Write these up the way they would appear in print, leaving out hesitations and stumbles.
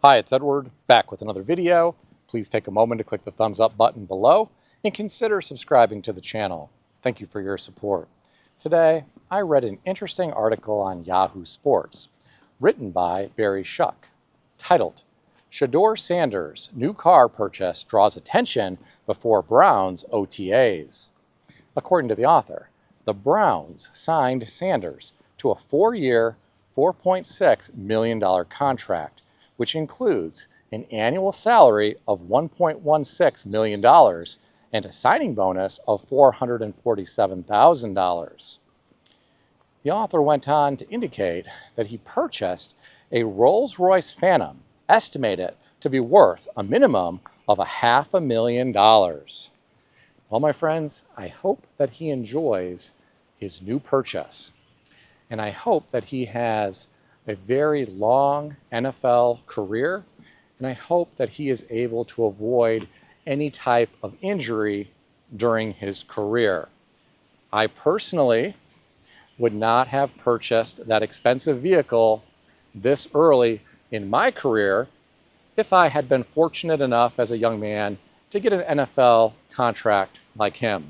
Hi, it's Edward, back with another video. Please take a moment to click the thumbs up button below and consider subscribing to the channel. Thank you for your support. Today, I read an interesting article on Yahoo Sports, written by Barry Shuck, titled, Shedeur Sanders' New Car Purchase Draws Attention Before Browns OTAs. According to the author, the Browns signed Sanders to a 4-year, $4.6 million contract, which includes an annual salary of $1.16 million and a signing bonus of $447,000. The author went on to indicate that he purchased a Rolls-Royce Phantom, estimated to be worth a minimum of $500,000. Well, my friends, I hope that he enjoys his new purchase. And I hope that he has a very long NFL career, and I hope that he is able to avoid any type of injury during his career. I personally would not have purchased that expensive vehicle this early in my career if I had been fortunate enough as a young man to get an NFL contract like him.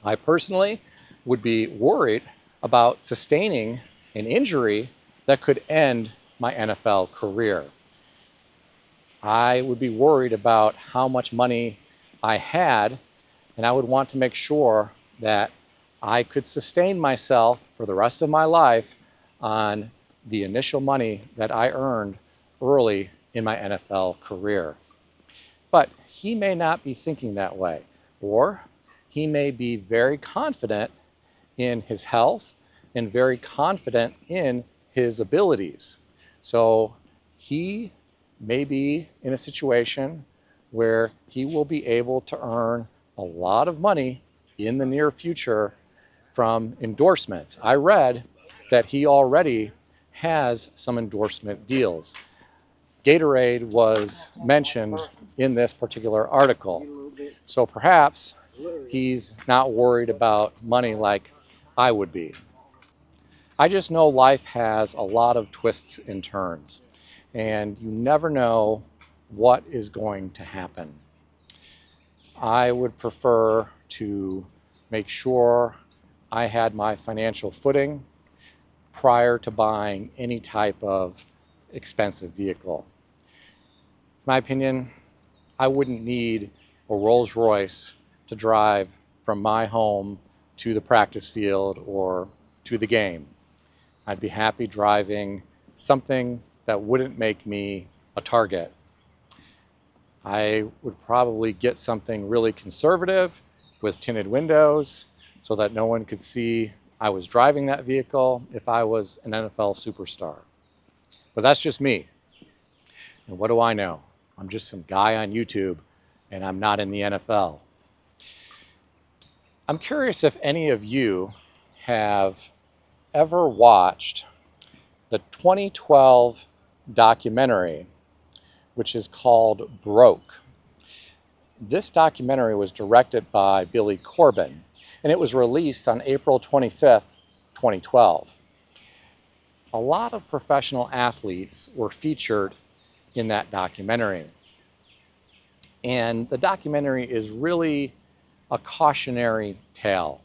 I personally would be worried about sustaining an injury that could end my NFL career. I would be worried about how much money I had, and I would want to make sure that I could sustain myself for the rest of my life on the initial money that I earned early in my NFL career. But he may not be thinking that way, or he may be very confident in his health and very confident in his abilities. So he may be in a situation where he will be able to earn a lot of money in the near future from endorsements. I read that he already has some endorsement deals. Gatorade was mentioned in this particular article. So perhaps he's not worried about money like I would be. I just know life has a lot of twists and turns, and you never know what is going to happen. I would prefer to make sure I had my financial footing prior to buying any type of expensive vehicle. In my opinion, I wouldn't need a Rolls-Royce to drive from my home to the practice field or to the game. I'd be happy driving something that wouldn't make me a target. I would probably get something really conservative with tinted windows so that no one could see I was driving that vehicle if I was an NFL superstar. But that's just me. And what do I know? I'm just some guy on YouTube, and I'm not in the NFL. I'm curious if any of you have ever watched the 2012 documentary, which is called Broke. This documentary was directed by Billy Corben, and it was released on April 25th, 2012. A lot of professional athletes were featured in that documentary. And the documentary is really a cautionary tale.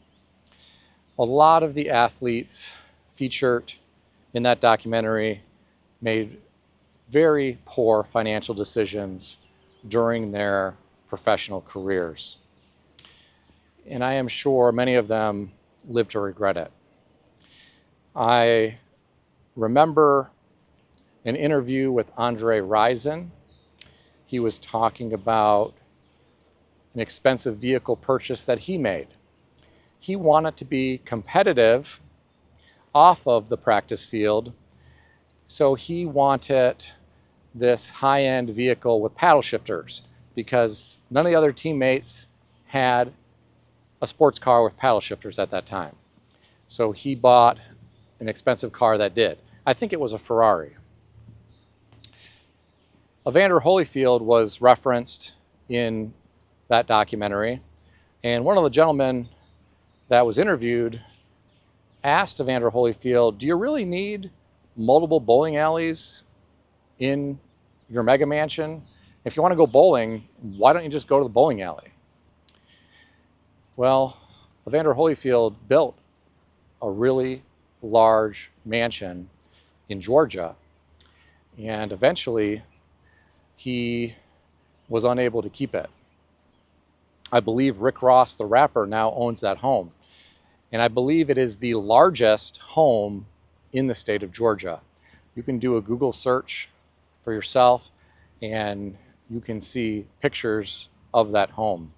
A lot of the athletes featured in that documentary made very poor financial decisions during their professional careers. And I am sure many of them live to regret it. I remember an interview with Andre Rison. He was talking about an expensive vehicle purchase that he made. He wanted to be competitive off of the practice field, so he wanted this high-end vehicle with paddle shifters because none of the other teammates had a sports car with paddle shifters at that time. So he bought an expensive car that did. I think it was a Ferrari. Evander Holyfield was referenced in that documentary, and one of the gentlemen that was interviewed asked Evander Holyfield, do you really need multiple bowling alleys in your mega mansion. If you want to go bowling, why don't you just go to the bowling alley? Well, Evander Holyfield built a really large mansion in Georgia, and eventually he was unable to keep it. I believe Rick Ross, the rapper, now owns that home. And I believe it is the largest home in the state of Georgia. You can do a Google search for yourself and you can see pictures of that home.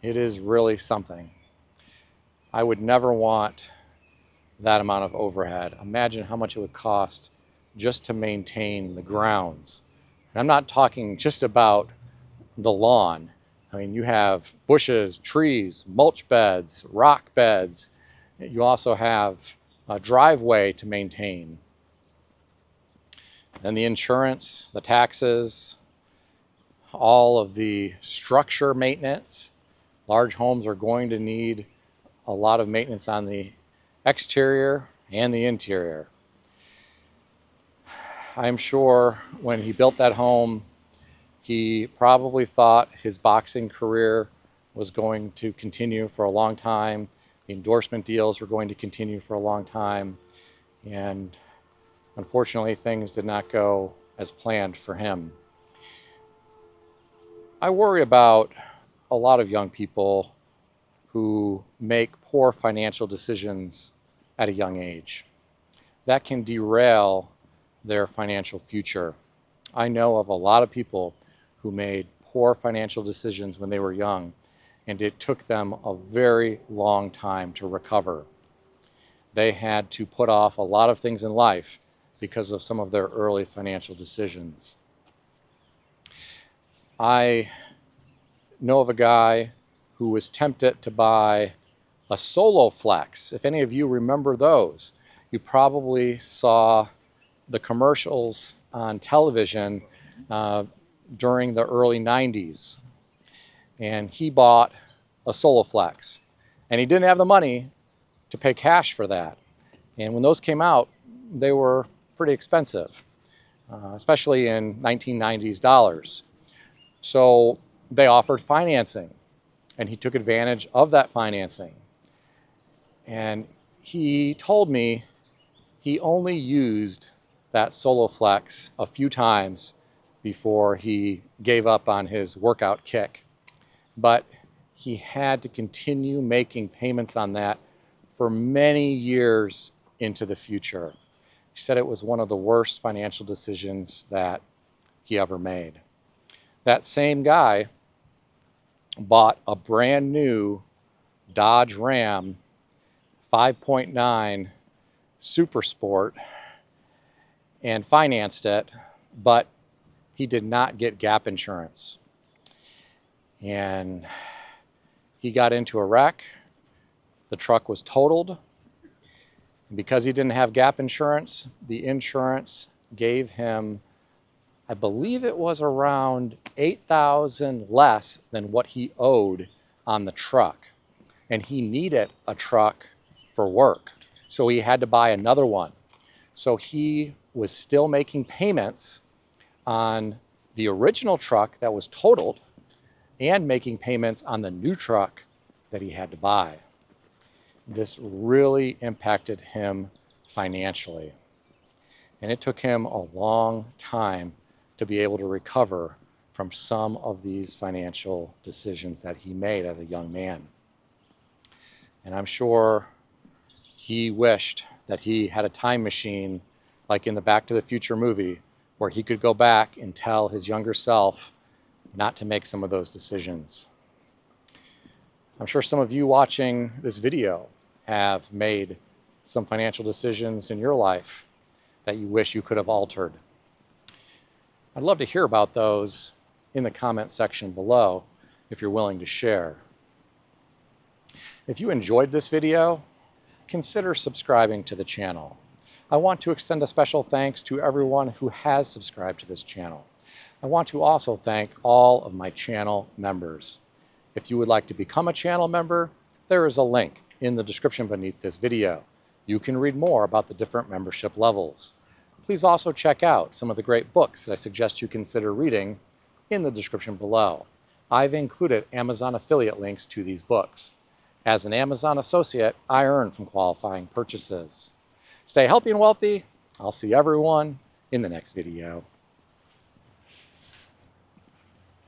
It is really something. I would never want that amount of overhead. Imagine how much it would cost just to maintain the grounds. And I'm not talking just about the lawn. I mean, you have bushes, trees, mulch beds, rock beds. You also have a driveway to maintain. Then the insurance, the taxes, all of the structure maintenance. Large homes are going to need a lot of maintenance on the exterior and the interior. I'm sure when he built that home, he probably thought his boxing career was going to continue for a long time. The endorsement deals were going to continue for a long time. And unfortunately, things did not go as planned for him. I worry about a lot of young people who make poor financial decisions at a young age. That can derail their financial future. I know of a lot of people who made poor financial decisions when they were young, and it took them a very long time to recover. They had to put off a lot of things in life because of some of their early financial decisions. I know of a guy who was tempted to buy a Solo Flex. If any of you remember those, you probably saw the commercials on television during the early 90s. And he bought a Solo Flex. And he didn't have the money to pay cash for that. And when those came out, they were pretty expensive, especially in 1990s dollars. So they offered financing, and he took advantage of that financing. And he told me he only used that Solo Flex a few times before he gave up on his workout kick. But he had to continue making payments on that for many years into the future. He said it was one of the worst financial decisions that he ever made. That same guy bought a brand new Dodge Ram 5.9 Super Sport and financed it, but he did not get gap insurance. And he got into a wreck. The truck was totaled. And because he didn't have gap insurance, the insurance gave him, I believe it was around $8,000 less than what he owed on the truck. And he needed a truck for work, so he had to buy another one. So he was still making payments on the original truck that was totaled and making payments on the new truck that he had to buy. This really impacted him financially. And it took him a long time to be able to recover from some of these financial decisions that he made as a young man. And I'm sure he wished that he had a time machine like in the Back to the Future movie, where he could go back and tell his younger self not to make some of those decisions. I'm sure some of you watching this video have made some financial decisions in your life that you wish you could have altered. I'd love to hear about those in the comment section below if you're willing to share. If you enjoyed this video, consider subscribing to the channel. I want to extend a special thanks to everyone who has subscribed to this channel. I want to also thank all of my channel members. If you would like to become a channel member, there is a link in the description beneath this video. You can read more about the different membership levels. please also check out some of the great books that I suggest you consider reading in the description below. I've included Amazon affiliate links to these books. As an Amazon associate, I earn from qualifying purchases. Stay healthy and wealthy. I'll see everyone in the next video.